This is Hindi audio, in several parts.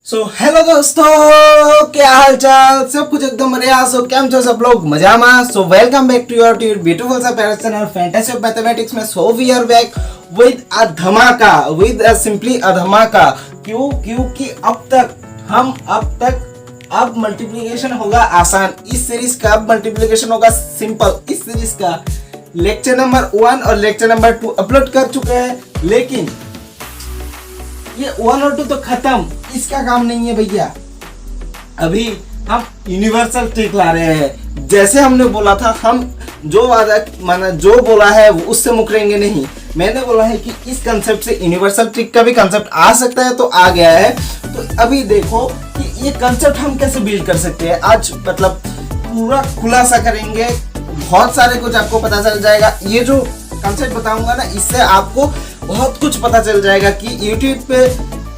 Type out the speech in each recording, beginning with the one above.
हेलो दोस्तों, क्या हाल चाल। सब कुछ एकदम बढ़िया। केम छो सब लोग मजा में। Welcome back to your beautiful सा parents channel fantasy of mathematics में। We are back with a धमाका, विद अ सिंपली अ धमाका। क्योंकि अब मल्टीप्लिकेशन होगा आसान। इस सीरीज का अब मल्टीप्लिकेशन होगा सिंपल। इस सीरीज का लेक्चर नंबर 1 और लेक्चर नंबर 2 अपलोड कर चुके हैं, लेकिन ये 1 और 2 तो खत्म। इसका काम नहीं है भैया। अभी हम यूनिवर्सल ट्रिक ला रहे हैं। जैसे हमने बोला था, हम जो वादा माना जो बोला है उससे मुकरेंगे नहीं। मैंने बोला है कि इस कंसेप्ट से यूनिवर्सल ट्रिक का भी कंसेप्ट आ सकता है, तो आ गया है। तो अभी देखो कि ये कंसेप्ट हम कैसे बिल्ड कर सकते हैं। आज मतलब पूरा खुलासा करेंगे, बहुत सारे कुछ आपको पता चल जाएगा। ये जो कंसेप्ट बताऊंगा ना, इससे आपको बहुत कुछ पता चल जाएगा कि YouTube पे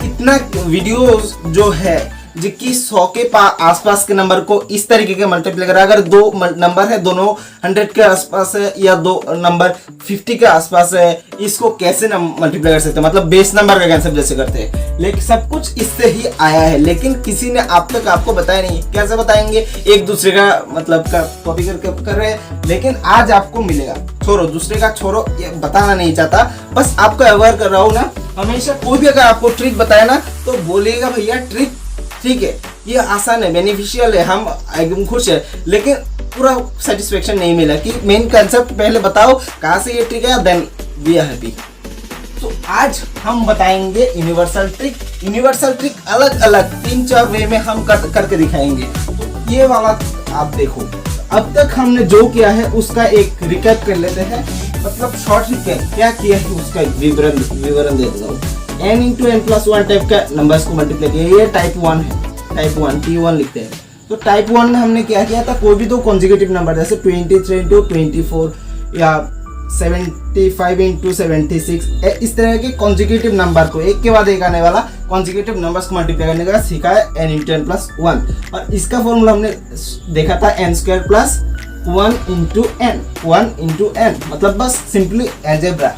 इतना वीडियोस जो है जिसकी 100 के आसपास के नंबर को इस तरीके के मल्टीप्लाई करा। अगर दो नंबर है, दोनों 100 के आसपास है, या दो नंबर 50 के आसपास है, इसको कैसे मल्टीप्लाई कर सकते हैं, मतलब बेस नंबर का कंसेप्ट जैसे करते हैं। लेकिन सब कुछ इससे ही आया है, लेकिन किसी ने अब तक आपको बताया नहीं। कैसे बताएंगे? एक दूसरे का मतलब का कॉपी करके कर रहे हैं, लेकिन आज आपको मिलेगा। छोड़ो दूसरे का, छोड़ो, ये बताना नहीं चाहता, बस आपको अवेयर कर रहा हूँ ना। हमेशा कोई भी अगर आपको ट्रिक बताए ना, तो बोलिएगा भैया ट्रिक ठीक है, ये आसान है, बेनिफिशियल है, हम एकदम खुश है, लेकिन पूरा सेटिस्फेक्शन नहीं मिला कि मेन कंसेप्ट पहले बताओ कहाँ से ये ट्रिक है, देन वी आर हैप्पी। तो आज हम बताएंगे यूनिवर्सल ट्रिक। यूनिवर्सल ट्रिक अलग अलग 3-4 वे में हम करके दिखाएंगे। तो ये वाला आप देखो, अब तक हमने जो किया है उसका एक रिकैप कर लेते हैं, मतलब शॉर्ट रिकैप क्या किया है उसका विवरण दे देता हूँ। n into N plus 1 type का नंबर्स को मल्टीप्लाई किया। ये टाइप 1 है, टाइप 1 T1 लिखते हैं। तो टाइप 1 में हमने क्या किया था, कोई भी दो कॉन्जिक्यूटिव नंबर जैसे 23 इंटू 24 या 75 इंटू 76, इस तरह के कॉन्जिक्यूटिव नंबर को एक के बाद एक आने वाला कॉन्जिक्यूटिव नंबर्स को मल्टीप्लाई करने का सीखा है n इंटू एन प्लस 1। और इसका फॉर्मूला हमने देखा था n square plus 1 into N, मतलब बस सिंपली एल्जेब्रा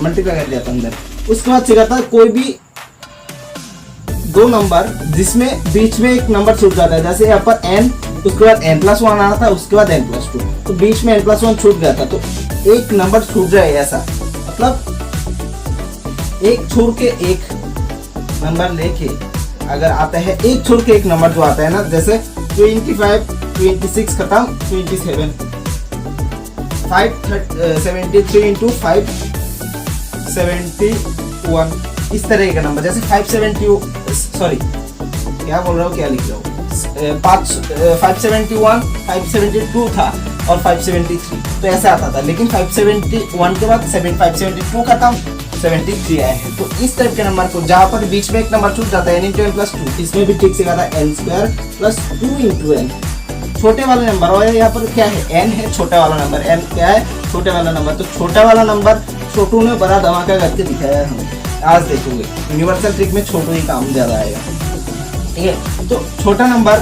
मल्टीप्लाई कर दिया था अंदर। उसके बाद सीखा था कोई भी दो नंबर जिसमें बीच में एक नंबर छूट जाता है, जैसे यहाँ पर n, उसके बाद n प्लस 1 आना था, उसके बाद n प्लस 2, तो बीच में n प्लस 1 छूट गया था, तो एक नंबर छूट जाए ऐसा, मतलब एक छोड़ के एक नंबर लेके अगर आता है, एक छोड़ के एक नंबर जो आता है ना, जैसे 25 26 खत्म 27 573 इंटू 571, इस तरह का नंबर, जैसे 571 571 572 था और 573, तो ऐसा आता था। लेकिन 571 के बाद 572 खत्म 73 आया है। तो इस टाइप के नंबर को जहाँ पर बीच में एक नंबर छूट जाता है n इंटू एन प्लस 2, इसमें भी ठीक से कहा था n square plus 2 into N, छोटे वाले नंबर। और यहाँ पर क्या है, n है छोटा वाला नंबर, n क्या है छोटे वाला नंबर। तो छोटा वाला नंबर छोटू ने बड़ा धमाका करके दिखाया है हमें। आज देखोगे यूनिवर्सल ट्रिक में छोटू ही काम ज्यादा आएगा, ठीक है। तो छोटा नंबर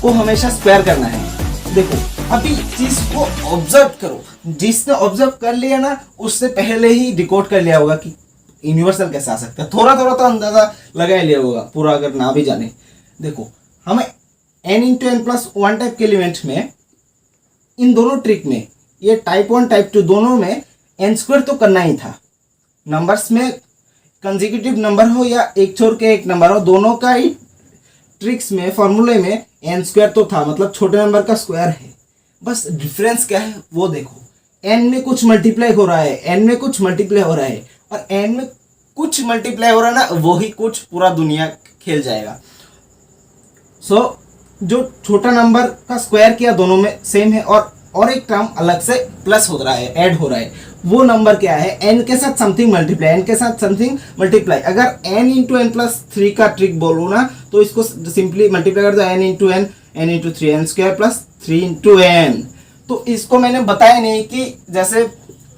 को हमेशा स्क्वायर करना है। देखो अभी चीज को ऑब्जर्व करो, जिसने ऑब्जर्व कर लिया ना, उससे पहले ही डिकोड कर लिया होगा कि यूनिवर्सल कैसे आ सकता है। थोड़ा थोड़ा तो अंदाजा लगा ही लिया होगा, पूरा अगर ना भी जाने। देखो हमें n into N plus 1 type के एलिमेंट में, इन दोनों ट्रिक में, ये टाइप 1 टाइप 2 दोनों में n स्क्वायर तो करना ही था। नंबर्स में कंसेक्यूटिव नंबर हो या एक छोड़ के एक नंबर हो, दोनों का ही ट्रिक्स में फॉर्मूले में n स्क्वायर तो था, मतलब छोटे नंबर का स्क्वायर है। बस डिफरेंस क्या है वो देखो, n में कुछ मल्टीप्लाई हो रहा है, n में कुछ मल्टीप्लाई हो रहा है, और n में कुछ मल्टीप्लाई हो रहा है ना, वही कुछ पूरा दुनिया खेल जाएगा। सो जो छोटा नंबर का स्क्वायर किया दोनों में सेम है, और एक टर्म अलग से प्लस हो रहा है, ऐड हो रहा है। वो नंबर क्या है, n के साथ समथिंग मल्टीप्लाई, n के साथ समथिंग मल्टीप्लाई। अगर n इंटू एन प्लस 3 का ट्रिक बोलूँ ना, तो इसको सिंपली मल्टीप्लाई कर दो, n into N, n into 3, n square plus 3 into N. तो इसको मैंने बताया नहीं कि जैसे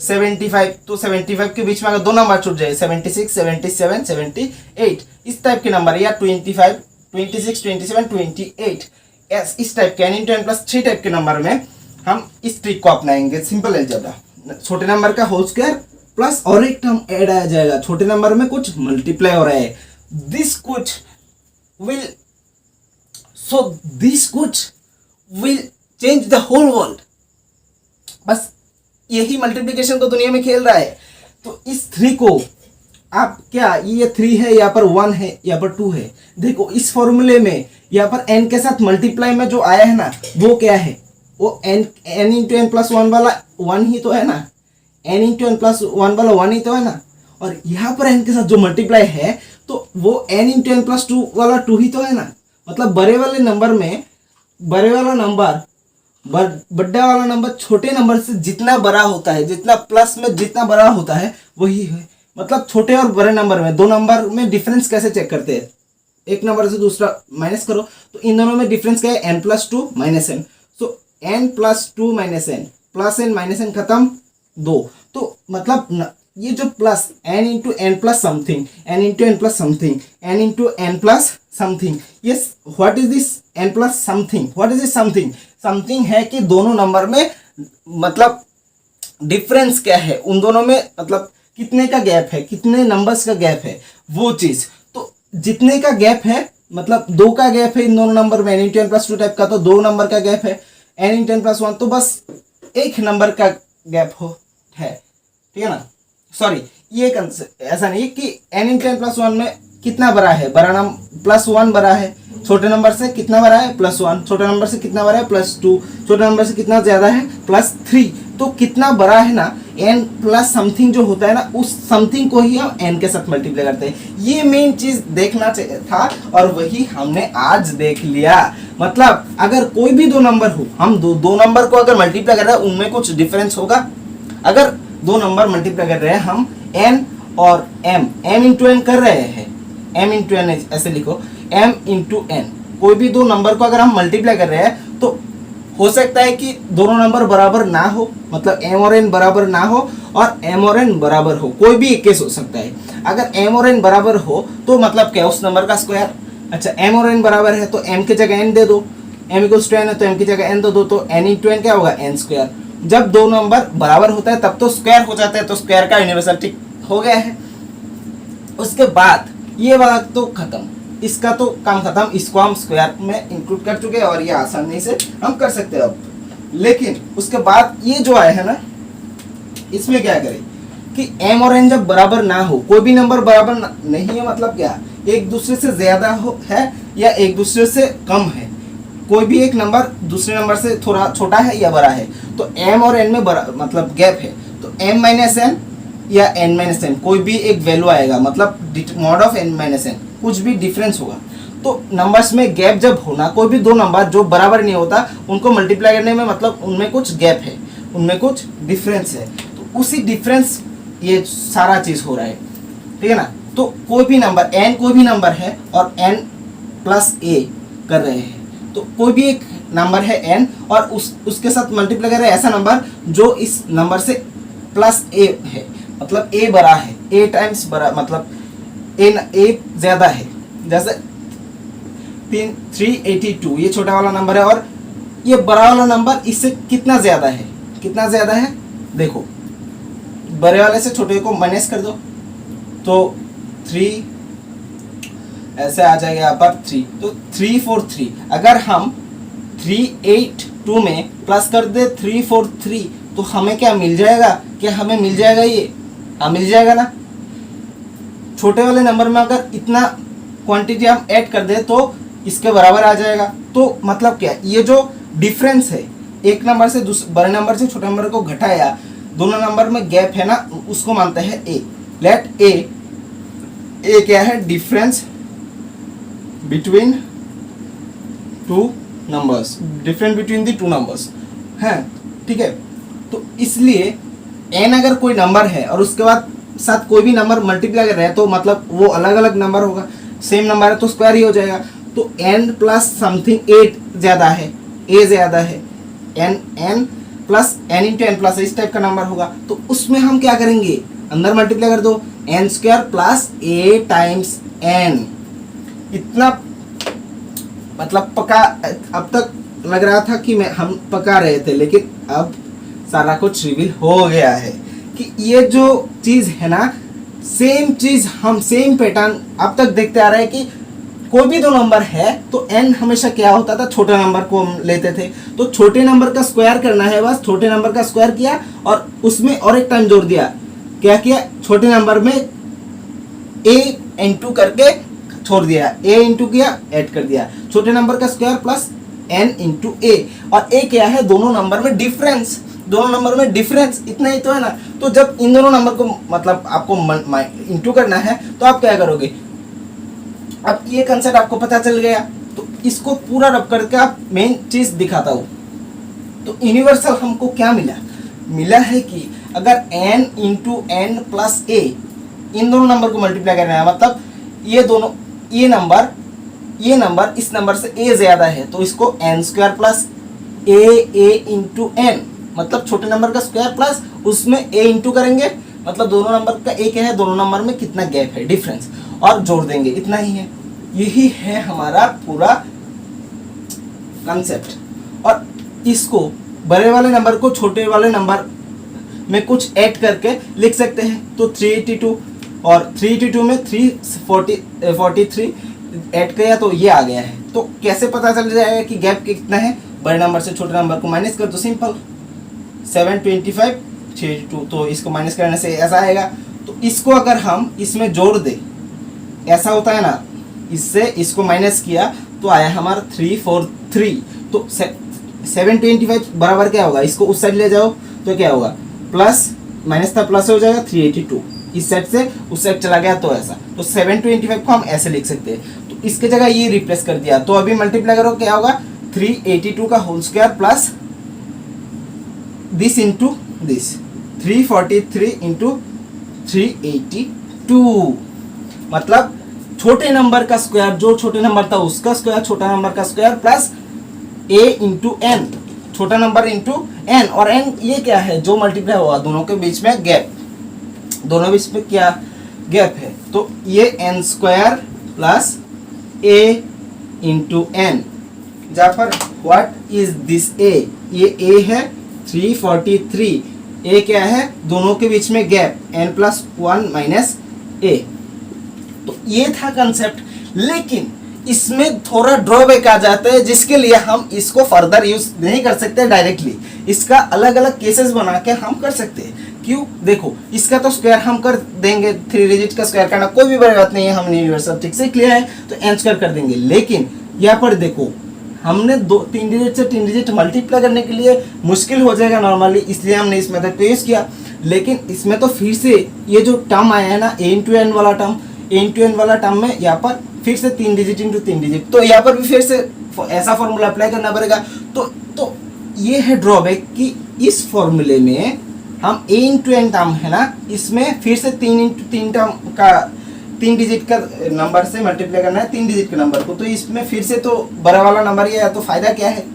75, तो 75 के बीच में अगर दो नंबर छूट जाए, 76 77 78, इस टाइप के नंबर, या 25 26 27 28, इस टाइप के n into N plus 3 type के नंबर में हम इस ट्रिक को अपनाएंगे। सिंपल अलजेब्रा, छोटे नंबर का होल स्क्वायर प्लस और एक टर्म ऐड आ जाएगा, छोटे नंबर में कुछ मल्टीप्लाई हो रहा है, दिस कुछ will, so this कुछ will change the whole world। बस यही मल्टीप्लिकेशन तो दुनिया में खेल रहा है। तो इस 3 को आप क्या, ये 3 है, यहाँ पर 1 है, यहाँ पर 2 है। देखो इस फॉर्मूले में यहाँ पर n के साथ मल्टीप्लाई में जो आया है ना, वो क्या है, वो n इंटू n प्लस 1 वाला 1 ही तो है ना, n इंटू n प्लस 1 वाला 1 ही तो है ना। और यहाँ पर n के साथ जो मल्टीप्लाई है तो वो n इंटू n प्लस 2 वाला 2 ही तो है ना। मतलब बड़े वाले नंबर में, बड़े वाला नंबर बड़ा वाला नंबर छोटे नंबर से जितना बड़ा होता है, जितना प्लस में जितना बड़ा होता है वही है। मतलब छोटे और बड़े नंबर में, दो नंबर में डिफरेंस कैसे चेक करते हैं, एक नंबर से दूसरा माइनस करो तो इन दोनों में डिफरेंस क्या है, n plus 2 minus n। So n plus 2 minus n, plus n minus n खत्म 2। तो मतलब ये जो plus n into n plus something, n into n plus something, n into n plus something, ये what is this n plus something, what is this something, something है कि दोनों नंबर में मतलब डिफरेंस क्या है, उन दोनों में मतलब कितने का गैप है, कितने नंबर्स का गैप है, वो चीज। तो जितने का गैप है मतलब 2 का गैप है इन दोनों नंबर में, n into n plus 2 type का, तो 2 नंबर का गैप है, n इंटू n प्लस 1 तो बस 1 नंबर का गैप है, ठीक है ना। सॉरी, ये ऐसा नहीं कि n इंटू n प्लस 1 में कितना बड़ा है, बड़ा नंबर प्लस 1 बड़ा है, छोटे नंबर से कितना बड़ा है प्लस 1, छोटे नंबर से कितना बड़ा है प्लस 2, छोटे नंबर से कितना ज्यादा है प्लस 3। तो कितना बड़ा है ना, n प्लस समथिंग जो होता है ना, उस समथिंग को ही हम n के साथ मल्टीप्लाई करते हैं। ये मेन चीज देखना चाहिए था और वही हमने आज देख लिया। मतलब अगर कोई भी 2 नंबर हो, हम दो नंबर को अगर मल्टीप्लाई कर रहे हैं उनमें कुछ डिफरेंस होगा। अगर 2 नंबर मल्टीप्लाई कर रहे हैं हम n और m इंटू n कर रहे हैं, m इंटू n ऐसे लिखो, m इंटू n, कोई भी 2 नंबर को अगर हम मल्टीप्लाई कर रहे हैं तो हो सकता है कि दोनों नंबर बराबर ना हो, मतलब m और n बराबर ना हो और m और n बराबर हो, कोई भी एक केस हो सकता है। अगर m और n बराबर हो तो मतलब क्या, उस नंबर का स्क्वायर। अच्छा, m और n बराबर है तो m की जगह n दे दो, m इक्वल्स टू n है तो m की जगह n दे दो, तो n इंटू n क्या होगा, n स्क्वायर। जब 2 नंबर बराबर होता है तब तो स्क्वायर हो जाता है, तो स्क्वायर का यूनिवर्सल ठीक हो गया है। उसके बाद ये बात तो खत्म, इसका तो काम खत्म, इसको हम स्क्वायर में इंक्लूड कर चुके हैं और ये आसानी से हम कर सकते हैं अब। लेकिन उसके बाद ये जो आया है ना, इसमें क्या करें कि m और n जब बराबर ना हो, कोई भी नंबर बराबर नहीं है, मतलब क्या, एक दूसरे से ज्यादा हो है या एक दूसरे से कम है, कोई भी एक नंबर दूसरे नंबर से थोड़ा छोटा है या बड़ा है, तो m और n में मतलब गैप है, तो m माइनस n या n माइनस n कोई भी एक वैल्यू आएगा, मतलब mod of n minus n, कुछ भी डिफरेंस होगा। तो नंबर्स में गैप जब होना, कोई भी 2 नंबर जो बराबर नहीं होता उनको मल्टीप्लाई करने में मतलब उनमें कुछ गैप है, उनमें कुछ डिफरेंस है, तो उसी डिफरेंस ये सारा चीज हो रहा है, ठीक है ना। तो कोई भी नंबर n, कोई भी नंबर है और n प्लस a कर रहे हैं, तो कोई भी एक नंबर है n और उसके साथ मल्टीप्लाई कर रहे हैं ऐसा नंबर जो इस नंबर से प्लस a है, मतलब a बड़ा है, a टाइम्स बड़ा, मतलब a ज्यादा है। जैसे 382 ये छोटा वाला नंबर है और ये बड़ा वाला नंबर इससे कितना ज्यादा है, कितना ज्यादा है, देखो बड़े वाले से छोटे को माइनस कर दो तो 3 ऐसे आ जाएगा यहाँ पर 3, तो 343। अगर हम 382 में प्लस कर दे 343 तो हमें क्या मिल जाएगा, क्या हमें मिल जाएगा ये, मिल जाएगा ना। छोटे वाले नंबर में अगर इतना क्वांटिटी हम ऐड कर दे तो इसके बराबर आ जाएगा। तो मतलब क्या, ये जो डिफरेंस है, एक नंबर से बड़े नंबर से छोटे नंबर को घटाया, दोनों नंबर में गैप है ना, उसको मानते हैं a। लेट a क्या है, difference between 2 numbers, difference between the 2 numbers है, ठीक है। तो इसलिए n अगर कोई नंबर है और उसके बाद साथ कोई भी नंबर मल्टीप्लाई कर रहे हैं तो मतलब वो अलग अलग नंबर होगा, सेम नंबर है तो स्क्वायर ही हो जाएगा। तो n प्लस समथिंग 8 ज्यादा है, a ज्यादा है, n plus n into n plus इस टाइप का नंबर होगा, तो उसमें हम क्या करेंगे, अंदर मल्टीप्लाई कर दो, n square plus a times n। इतना मतलब पका, अब तक लग रहा था कि हम पका रहे थे, लेकिन अब सारा कुछ रिवील हो गया है कि ये जो चीज है ना, सेम चीज हम सेम पैटर्न अब तक देखते आ रहे हैं कि कोई भी दो नंबर है तो n हमेशा क्या होता था, छोटे नंबर को हम लेते थे। तो छोटे नंबर का स्क्वायर करना है, बस छोटे नंबर का स्क्वायर किया और उसमें और एक टाइम जोड़ दिया। क्या किया, छोटे नंबर में a इंटू करके छोड़ दिया, a इंटू किया, ऐड कर दिया, छोटे नंबर का square plus n into a। और a क्या है, दोनों नंबर में डिफरेंस, दोनों नंबर में डिफरेंस, इतना ही तो है ना। तो जब इन दोनों नंबर को मतलब आपको इंटू करना है तो आप क्या करोगे, अब ये कंसेप्ट आपको पता चल गया। तो इसको पूरा रब करके आप मेन चीज दिखाता हूँ। तो यूनिवर्सल हमको क्या मिला, मिला है कि अगर n इंटू एन प्लस ए, इन दोनों नंबर को मल्टीप्लाई करना है, मतलब ये दोनों, ये नंबर इस नंबर से a ज्यादा है तो इसको n square plus a into N, मतलब छोटे नंबर का स्क्वायर प्लस उसमें a इंटू करेंगे, मतलब दोनों नंबर का a क्या है, दोनों नंबर में कितना गैप है, डिफरेंस, और जोड़ देंगे, इतना ही है। यही है हमारा पूरा कंसेप्ट। और इसको बड़े वाले नंबर को छोटे वाले नंबर में कुछ ऐड करके लिख सकते हैं। तो 382 और 382 में 343 ऐड किया तो ये आ गया है। तो कैसे पता चल जाएगा कि गैप कितना है, बड़े नंबर से छोटे नंबर को माइनस कर दो, सिंपल 725 62, तो इसको माइनस करने से ऐसा आएगा। तो इसको अगर हम इसमें जोड़ दे, ऐसा होता है ना, इससे इसको माइनस किया तो आया हमारा 343। तो 725 बराबर क्या होगा, इसको उस साइड ले जाओ तो क्या होगा, प्लस माइनस था प्लस हो जाएगा 382, इस साइड से उस साइड चला गया तो ऐसा। तो 725 को हम ऐसे लिख सकते हैं। तो इसके जगह ये रिप्लेस कर दिया, तो अभी मल्टीप्लाई करो क्या होगा, 382 का whole square plus this into this, 343 into 382, मतलब छोटे नंबर का स्क्वायर, जो छोटे नंबर था उसका स्क्वायर, छोटा नंबर का square plus a into N, छोटा नंबर इंटू n, और n ये क्या है, जो मल्टीप्लाई हुआ, दोनों के बीच में गैप, दोनों बीच में क्या गैप है, तो ये n square plus a into N, जहाँ पर व्हाट इज दिस a, ये a है 343, a क्या है, दोनों के बीच में gap, n plus 1 minus a। तो ये था कंसेप्ट, लेकिन इसमें थोड़ा ड्रॉबैक आ जाता है, जिसके लिए हम इसको फर्दर यूज नहीं कर सकते डायरेक्टली, इसका अलग अलग केसेस बना के हम कर सकते हैं। क्यों, देखो इसका तो स्क्वायर हम कर देंगे, 3 डिजिट का स्क्वायर करना कोई भी बड़ी बात नहीं है, हमने यूनिवर्सल ठीक से किया है तो n स्क्वायर कर देंगे। लेकिन यहाँ पर देखो हमने 3 डिजिट से 3 डिजिट मल्टीप्लाई करने के लिए मुश्किल हो जाएगा नॉर्मली, इसलिए हमने इस मेथड को यूज किया। लेकिन इसमें तो फिर से ये जो टर्म आया है ना, a इंटू एन वाला टर्म, a इंटू एन वाला टर्म में यहाँ पर फिर से 3 डिजिट इंटू 3 डिजिट, तो यहाँ पर भी फिर से ऐसा फॉर्मूला अप्लाई करना पड़ेगा। तो ये है ड्रॉबैक कि इस फॉर्मूले में हम a इंटू एन टर्म है ना, इसमें फिर से 3 इंटू 3 टर्म का 3 डिजिट का नंबर से मल्टीप्लाई करना है 3 डिजिट के नंबर को, तो इसमें फिर से तो बड़ा वाला नंबर ये है, तो फायदा क्या है,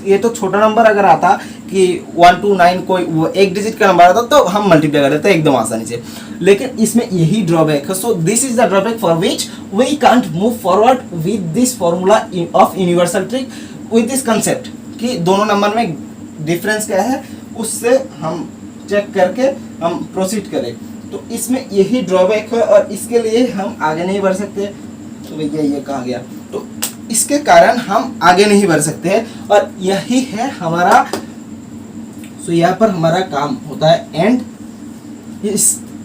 ये तो छोटा नंबर अगर आता कि 1 to 9 कोई एक डिजिट का नंबर आता तो हम मल्टीप्लाई कर देते एकदम आसानी से, लेकिन इसमें यही ड्रॉबैक है। So this is the drawback for which we can't move forward with this formula of universal trick with this concept, कि दोनों नंबर में डिफरेंस क्या है उससे हम चेक करके हम प्रोसीड करें। तो इसमें यही ड्रॉबैक है और इसके लिए हम आगे नहीं बढ़ सकते। तो भैया ये कहा गया, तो इसके कारण हम आगे नहीं बढ़ सकते हैं और यही है हमारा, सो यहाँ पर हमारा काम होता है एंड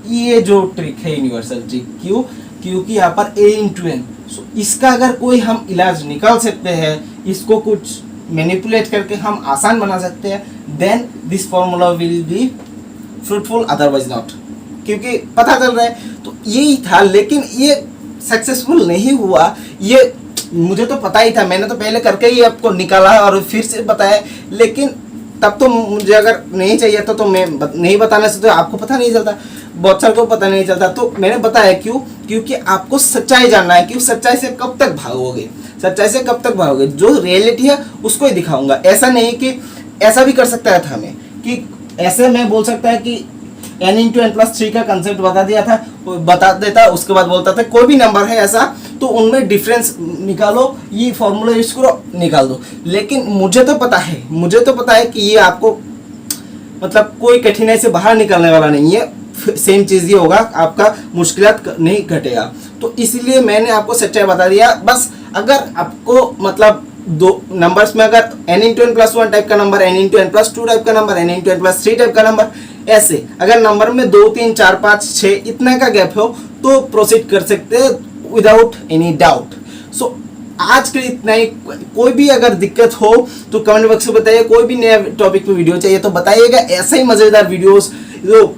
ये जो ट्रिक है यूनिवर्सल ट्रिक, क्यों, क्योंकि यहाँ पर a इंटू एन, सो इसका अगर कोई हम इलाज निकाल सकते हैं, इसको कुछ मैनिपुलेट करके हम आसान बना सकते हैं, then this formula will be fruitful, otherwise not, क्योंकि पता चल रहा है। तो यही था, लेकिन ये सक्सेसफुल नहीं हुआ, ये मुझे तो पता ही था, मैंने तो पहले करके ही आपको निकाला और फिर से बताया, लेकिन तब तो मुझे अगर नहीं चाहिए था तो मैं नहीं बताने से तो आपको पता नहीं चलता, बहुत सारे को पता नहीं चलता, तो मैंने बताया क्यों, क्योंकि आपको सच्चाई जानना है कि सच्चाई से कब तक भागोगे, सच्चाई से कब तक भागोगे, जो रियलिटी है उसको ही दिखाऊंगा। ऐसा नहीं कि ऐसा भी कर सकता था मैं, कि ऐसे मैं बोल सकता है कि n इंटू एन प्लस 3 का कंसेप्ट बता देता, उसके बाद बोलता था कोई भी नंबर है ऐसा तो उनमें डिफरेंस निकालो, ये फॉर्मूला यूज करो, निकाल दो। लेकिन मुझे तो पता है कि ये आपको मतलब कोई कठिनाई से बाहर निकलने वाला नहीं है, सेम चीज़ ही होगा, आपका मुश्किलात नहीं घटेगा। तो इसलिए मैंने आपको सच्चाई बता दिया, बस अगर आपको मतलब दो नंबर्स में अगर n into N plus one type का number, n into N plus two type का number, n into N plus three type का नंबर, ऐसे अगर नंबर में 2 3 4 5 6 इतना का गैप हो तो प्रोसीड कर सकते हैं विदाउट एनी डाउट। सो आज के लिए इतना ही। कोई भी अगर दिक्कत हो तो कमेंट बॉक्स में बताइए। कोई भी नया टॉपिक पे वीडियो चाहिए तो बताइएगा। ऐसे ही मजेदार वीडियोस जो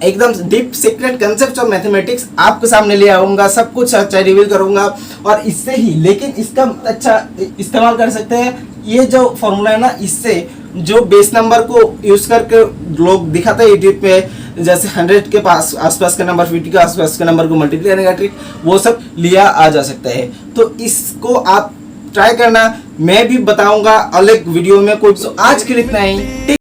एकदम deep secret concept of mathematics आपके सामने ले आऊंगा, सब कुछ अच्छा रिवील करूंगा। और इससे ही, लेकिन इसका अच्छा इस्तेमाल कर सकते हैं। ये जो फॉर्मूला है ना, इससे जो बेस नंबर को यूज करके लोग दिखाते हैं यूट्यूब पे, जैसे 100 के पास आसपास का नंबर, 50 के आसपास का नंबर को मल्टीप्लाई करने का ट्रिक, वो सब लिया आ जा सकता है। तो इसको आप ट्राई करना, मैं भी बताऊंगा अलग वीडियो में। कोई आज के लिए इतना ही।